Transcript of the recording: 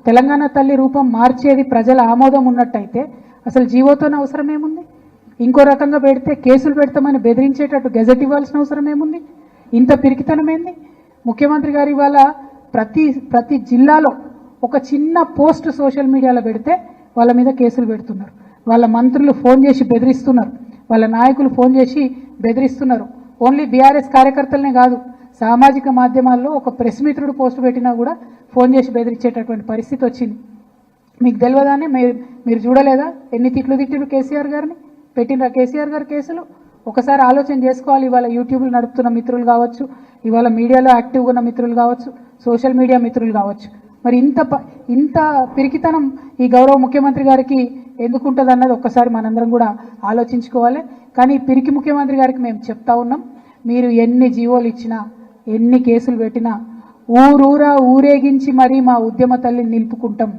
తెలంగాణ తల్లి రూపం మార్చేది ప్రజల ఆమోదం ఉన్నట్టయితే అసలు జీవోతోనే అవసరం ఏముంది? ఇంకో రకంగా పెడితే కేసులు పెడతామని బెదిరించేటట్టు గెజెట్ ఇవ్వాల్సిన అవసరం ఏముంది? ఇంత పిరికితనం ఏంది? ముఖ్యమంత్రి గారు ఇవాళ ప్రతి జిల్లాలో ఒక చిన్న పోస్ట్ సోషల్ మీడియాలో పెడితే వాళ్ళ మీద కేసులు పెడుతున్నారు. వాళ్ళ మంత్రులు ఫోన్ చేసి బెదిరిస్తున్నారు, వాళ్ళ నాయకులు ఫోన్ చేసి బెదిరిస్తున్నారు. ఓన్లీ బీఆర్ఎస్ కార్యకర్తలనే కాదు, సామాజిక మాధ్యమాల్లో ఒక ప్రెస్ మిత్రుడు పోస్ట్ పెట్టినా కూడా ఫోన్ చేసి బెదిరించేటటువంటి పరిస్థితి వచ్చింది. మీకు తెలియదానే మీరు చూడలేదా ఎన్ని తిట్లు తిట్టిరు కేసీఆర్ గారిని? పెట్టినరా కేసీఆర్ గారు కేసులు? ఒకసారి ఆలోచన చేసుకోవాలి. ఇవాళ యూట్యూబ్లు నడుపుతున్న మిత్రులు కావచ్చు, ఇవాళ మీడియాలో యాక్టివ్గా ఉన్న మిత్రులు కావచ్చు, సోషల్ మీడియా మిత్రులు కావచ్చు, మరి ఇంత పిరికితనం ఈ గౌరవ ముఖ్యమంత్రి గారికి ఎందుకుంటుంది అన్నది ఒక్కసారి మనందరం కూడా ఆలోచించుకోవాలి. కానీ పిరికి ముఖ్యమంత్రి గారికి మేము చెప్తా ఉన్నాం, మీరు ఎన్ని జీవోలు ఇచ్చినా ఎన్ని కేసులు పెట్టినా ఊరూరా ఊరేగించి మరీ మా ఉద్యమ తల్లిని నిలుపుకుంటాం.